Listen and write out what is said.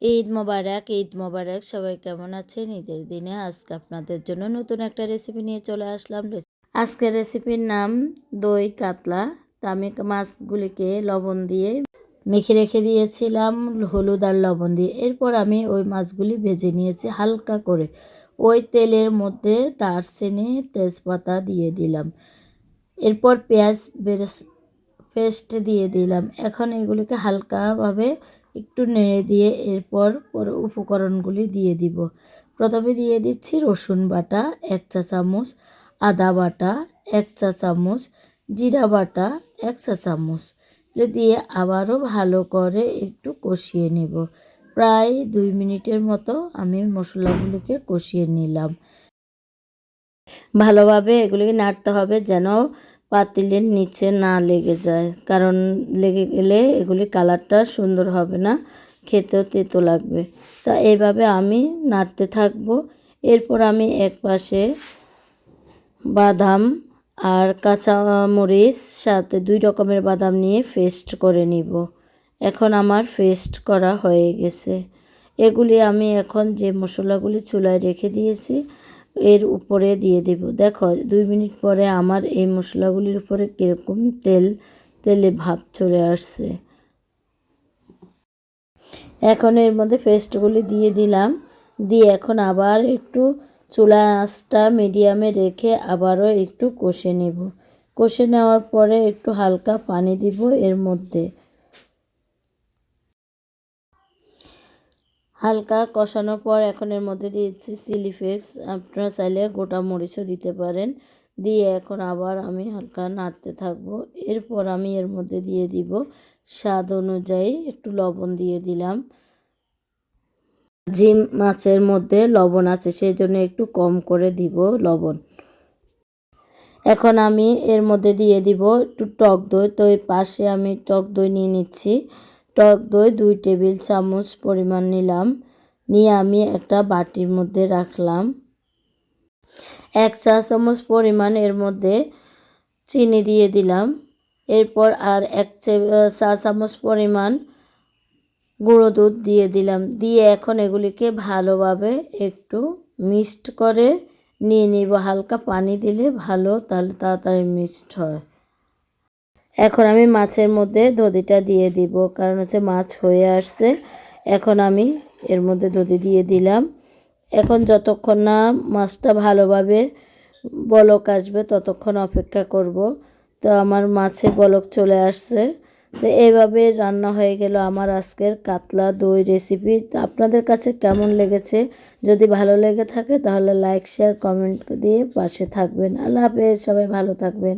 ঈদ মোবারক সবাই কেমন আছেন? ঈদের দিনে আজকে আপনাদের জন্য নতুন একটা রেসিপি নিয়ে চলে আসলাম। আজকের রেসিপির নাম দই কাতলা। তা আমি মাছগুলিকে লবণ দিয়ে মেখে রেখে দিয়েছিলাম, হলুদ আর লবণ দিয়ে। এরপর আমি ওই মাছগুলি ভেজে নিয়েছি হালকা করে। ওই তেলের মধ্যে দারচিনি তেজপাতা দিয়ে দিলাম। এরপর পেঁয়াজ পেস্ট দিয়ে দিলাম। এখন এগুলিকে হালকাভাবে একটু নেড়ে দিয়ে এরপর উপকরণগুলি দিয়ে দিব। প্রথমে দিয়ে দিচ্ছি রসুন বাটা 1 চা চামচ, আদা বাটা 1 চা চামচ, জিরা বাটা 1 চা চামচ দিয়ে আবারও ভালো করে একটু কষিয়ে নেব। প্রায় 2 মিনিটের মতো আমি মশলাগুলিকে কষিয়ে নিলাম। ভালোভাবে এগুলিকে নাড়তে হবে যেন পাতিলের নিচে না লেগে যায়, কারণ লেগে গেলে এগুলি কালারটা সুন্দর হবে না, খেতেও তেতো লাগবে। তা এইভাবে আমি নাড়তে থাকবো। এরপর আমি এক পাশে বাদাম আর কাঁচা মরিচ সাথে 2 রকমের বাদাম নিয়ে পেস্ট করে নিব। এখন আমার পেস্ট করা হয়ে গেছে। এগুলি আমি এখন যে মশলাগুলি চুলায় রেখে দিয়েছি এর উপরে দিয়ে দেব। দেখো 2 মিনিট পরে আমার এই মশলাগুলির উপরে কীরকম তেলে ভাব চলে আসছে। এখন এর মধ্যে পেস্টগুলি দিয়ে দিলাম। দিয়ে এখন আবার একটু চুলা আঁচটা মিডিয়ামে রেখে আবারও একটু কষে নেব। কষে নেওয়ার পরে একটু হালকা পানি দিব এর মধ্যে। হালকা কষানোর পর এখন এর মধ্যে দিয়েছি চিলি ফ্লেক্স, আপনারা চাইলে গোটা মরিচও দিতে পারেন। দিয়ে এখন আবার আমি হালকা নাড়তে থাকবো। এরপর আমি এর মধ্যে দিয়ে দিব স্বাদ অনুযায়ী একটু লবণ দিয়ে দিলাম। যে মাছের মধ্যে লবণ আছে সেই জন্য একটু কম করে দিব লবণ। এখন আমি এর মধ্যে দিয়ে দিব একটু টক দই। তো এই পাশে আমি টক দই নিয়ে নিচ্ছি। টক দই 2 টেবিল চামচ পরিমাণ নিলাম। নিয়ে আমি একটা বাটির মধ্যে রাখলাম। 1 চা চামচ পরিমাণ এর মধ্যে চিনি দিয়ে দিলাম। এরপর আর 1 চা চামচ পরিমাণ গুঁড়ো দুধ দিয়ে দিলাম। দিয়ে এখন এগুলিকে ভালোভাবে একটু মিক্সড করে নিয়ে নিব। হালকা পানি দিলে ভালো, তাহলে তাড়াতাড়ি মিক্সড হয়। এখন আমি মাছের মধ্যে দধিটা দিয়ে দিব, কারণ মাছ হয়ে আসছে। এখন আমি এর মধ্যে দধি দিয়ে দিলাম। এখন যতক্ষণ না মাছটা ভালোভাবে বলক আসবে ততক্ষণ অপেক্ষা করব। তো আমার মাছে বলক চলে আসছে। তো এইভাবে রান্না হয়ে গেল আমার আজকের কাতলা দই রেসিপি। তো আপনাদের কাছে কেমন লেগেছে? যদি ভালো লেগে থাকে তাহলে লাইক শেয়ার কমেন্ট দিয়ে পাশে থাকবেন। আল্লাহ হাফেজ, সবাই ভালো থাকবেন।